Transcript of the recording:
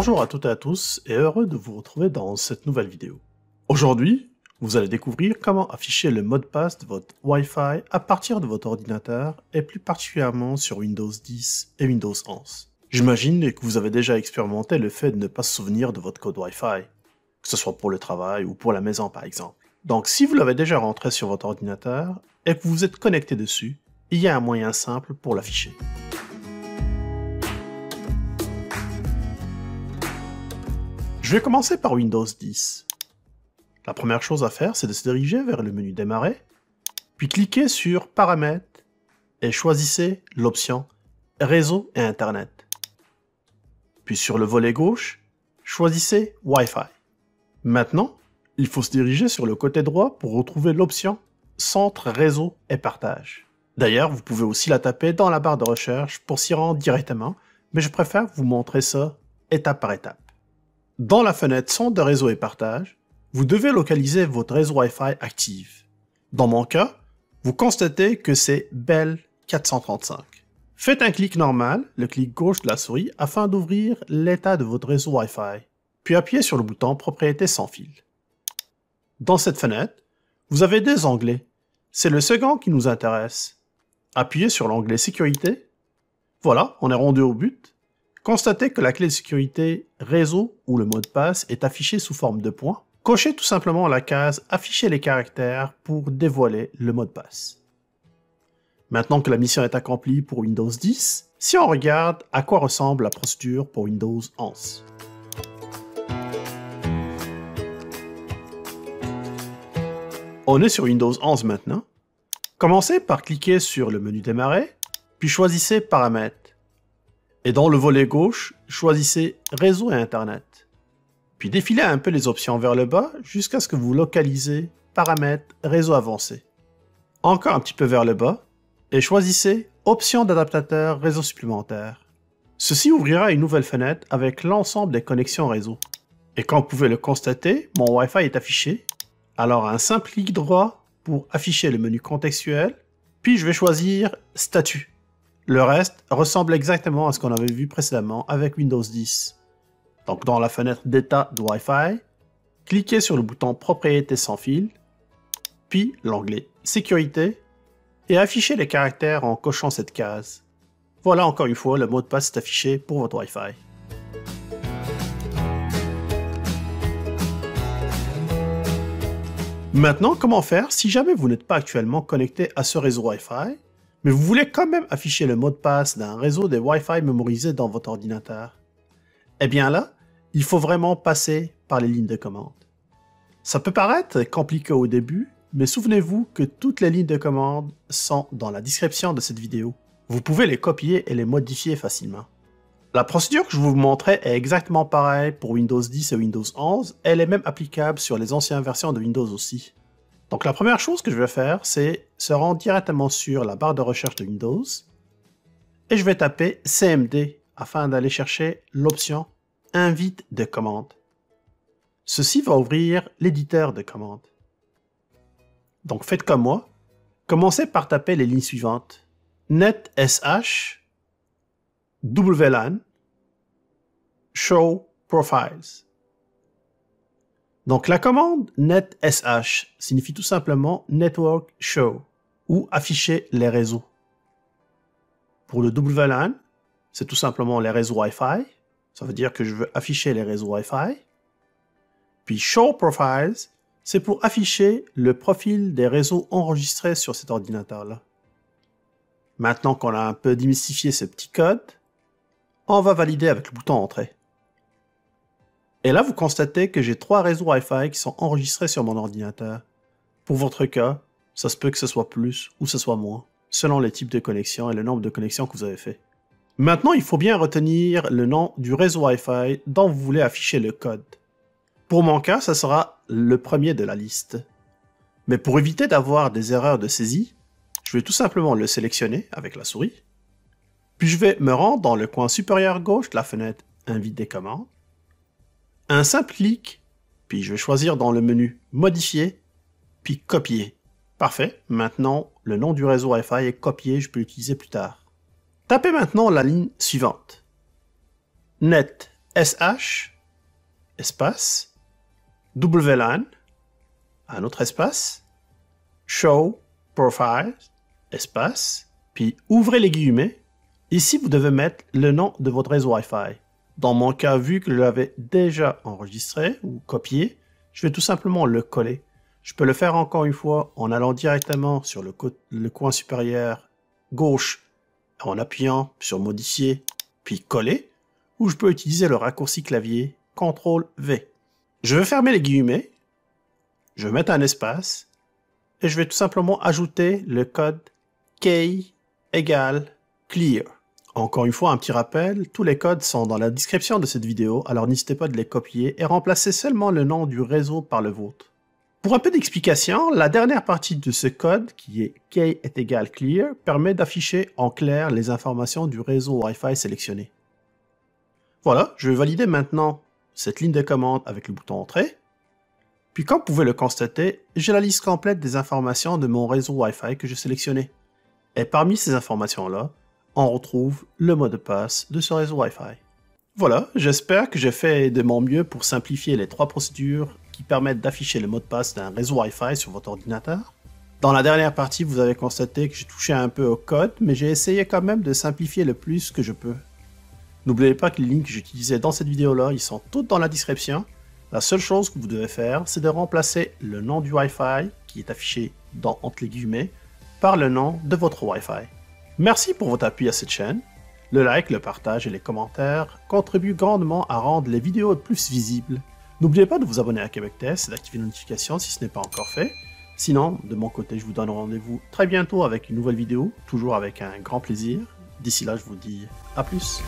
Bonjour à toutes et à tous et heureux de vous retrouver dans cette nouvelle vidéo. Aujourd'hui, vous allez découvrir comment afficher le mot de passe de votre Wi-Fi à partir de votre ordinateur et plus particulièrement sur Windows 10 et Windows 11. J'imagine que vous avez déjà expérimenté le fait de ne pas se souvenir de votre code Wi-Fi, que ce soit pour le travail ou pour la maison par exemple. Donc si vous l'avez déjà rentré sur votre ordinateur et que vous vous êtes connecté dessus, il y a un moyen simple pour l'afficher. Je vais commencer par Windows 10. La première chose à faire, c'est de se diriger vers le menu Démarrer, puis cliquez sur Paramètres et choisissez l'option Réseau et Internet. Puis sur le volet gauche, choisissez Wi-Fi. Maintenant, il faut se diriger sur le côté droit pour retrouver l'option Centre Réseau et Partage. D'ailleurs, vous pouvez aussi la taper dans la barre de recherche pour s'y rendre directement, mais je préfère vous montrer ça étape par étape. Dans la fenêtre Centre de réseau et partage, vous devez localiser votre réseau Wi-Fi actif. Dans mon cas, vous constatez que c'est Bell 435. Faites un clic normal, le clic gauche de la souris, afin d'ouvrir l'état de votre réseau Wi-Fi, puis appuyez sur le bouton Propriétés sans fil. Dans cette fenêtre, vous avez deux onglets. C'est le second qui nous intéresse. Appuyez sur l'onglet Sécurité. Voilà, on est rendu au but. Constatez que la clé de sécurité réseau ou le mot de passe est affichée sous forme de points. Cochez tout simplement la case Afficher les caractères pour dévoiler le mot de passe. Maintenant que la mission est accomplie pour Windows 10, si on regarde à quoi ressemble la procédure pour Windows 11. On est sur Windows 11 maintenant. Commencez par cliquer sur le menu Démarrer, puis choisissez Paramètres. Et dans le volet gauche, choisissez Réseau et Internet. Puis défilez un peu les options vers le bas jusqu'à ce que vous localisez Paramètres Réseau avancé. Encore un petit peu vers le bas et choisissez Options d'adaptateur réseau supplémentaire. Ceci ouvrira une nouvelle fenêtre avec l'ensemble des connexions réseau. Et comme vous pouvez le constater, mon Wi-Fi est affiché. Alors un simple clic droit pour afficher le menu contextuel, puis je vais choisir Statut. Le reste ressemble exactement à ce qu'on avait vu précédemment avec Windows 10. Donc dans la fenêtre d'état de Wi-Fi, cliquez sur le bouton Propriétés sans fil, puis l'onglet Sécurité, et affichez les caractères en cochant cette case. Voilà encore une fois, le mot de passe est affiché pour votre Wi-Fi. Maintenant, comment faire si jamais vous n'êtes pas actuellement connecté à ce réseau Wi-Fi, mais vous voulez quand même afficher le mot de passe d'un réseau de Wi-Fi mémorisé dans votre ordinateur? Eh bien là, il faut vraiment passer par les lignes de commande. Ça peut paraître compliqué au début, mais souvenez-vous que toutes les lignes de commande sont dans la description de cette vidéo. Vous pouvez les copier et les modifier facilement. La procédure que je vous montrais est exactement pareille pour Windows 10 et Windows 11, elle est même applicable sur les anciennes versions de Windows aussi. Donc la première chose que je vais faire, c'est se rendre directement sur la barre de recherche de Windows et je vais taper CMD afin d'aller chercher l'option Invite de commande. Ceci va ouvrir l'éditeur de commandes. Donc faites comme moi, commencez par taper les lignes suivantes. NetSH, WLAN, Show Profiles. Donc la commande NetSH signifie tout simplement Network Show ou afficher les réseaux. Pour le WLAN, c'est tout simplement les réseaux Wi-Fi. Ça veut dire que je veux afficher les réseaux Wi-Fi. Puis Show Profiles, c'est pour afficher le profil des réseaux enregistrés sur cet ordinateur-là. Maintenant qu'on a un peu démystifié ce petit code, on va valider avec le bouton Entrée. Et là, vous constatez que j'ai 3 réseaux Wi-Fi qui sont enregistrés sur mon ordinateur. Pour votre cas, ça se peut que ce soit plus ou ce soit moins, selon les types de connexions et le nombre de connexions que vous avez fait. Maintenant, il faut bien retenir le nom du réseau Wi-Fi dont vous voulez afficher le code. Pour mon cas, ça sera le premier de la liste. Mais pour éviter d'avoir des erreurs de saisie, je vais tout simplement le sélectionner avec la souris. Puis je vais me rendre dans le coin supérieur gauche de la fenêtre Invite des commandes. Un simple clic, puis je vais choisir dans le menu Modifier, puis Copier. Parfait, maintenant le nom du réseau Wi-Fi est copié, je peux l'utiliser plus tard. Tapez maintenant la ligne suivante. Net SH, espace, WLAN, un autre espace, Show Profile, espace, puis ouvrez les guillemets. Ici, vous devez mettre le nom de votre réseau Wi-Fi. Dans mon cas, vu que je l'avais déjà enregistré ou copié, je vais tout simplement le coller. Je peux le faire encore une fois en allant directement sur le coin supérieur gauche, en appuyant sur modifier, puis coller, ou je peux utiliser le raccourci clavier CTRL-V. Je vais fermer les guillemets, je vais mettre un espace, et je vais tout simplement ajouter le code key égale clear. Encore une fois, un petit rappel, tous les codes sont dans la description de cette vidéo, alors n'hésitez pas de les copier et remplacer seulement le nom du réseau par le vôtre. Pour un peu d'explication, la dernière partie de ce code, qui est key est égal clear, permet d'afficher en clair les informations du réseau Wi-Fi sélectionné. Voilà, je vais valider maintenant cette ligne de commande avec le bouton Entrée. Puis comme vous pouvez le constater, j'ai la liste complète des informations de mon réseau Wi-Fi que j'ai sélectionné. Et parmi ces informations-là, on retrouve le mot de passe de ce réseau Wi-Fi. Voilà, j'espère que j'ai fait de mon mieux pour simplifier les 3 procédures qui permettent d'afficher le mot de passe d'un réseau Wi-Fi sur votre ordinateur. Dans la dernière partie, vous avez constaté que j'ai touché un peu au code, mais j'ai essayé quand même de simplifier le plus que je peux. N'oubliez pas que les lignes que j'utilisais dans cette vidéo-là, ils sont toutes dans la description. La seule chose que vous devez faire, c'est de remplacer le nom du Wi-Fi, qui est affiché entre les guillemets, par le nom de votre Wi-Fi. Merci pour votre appui à cette chaîne. Le like, le partage et les commentaires contribuent grandement à rendre les vidéos plus visibles. N'oubliez pas de vous abonner à Québec Test et d'activer les notifications si ce n'est pas encore fait. Sinon, de mon côté, je vous donne rendez-vous très bientôt avec une nouvelle vidéo, toujours avec un grand plaisir. D'ici là, je vous dis à plus.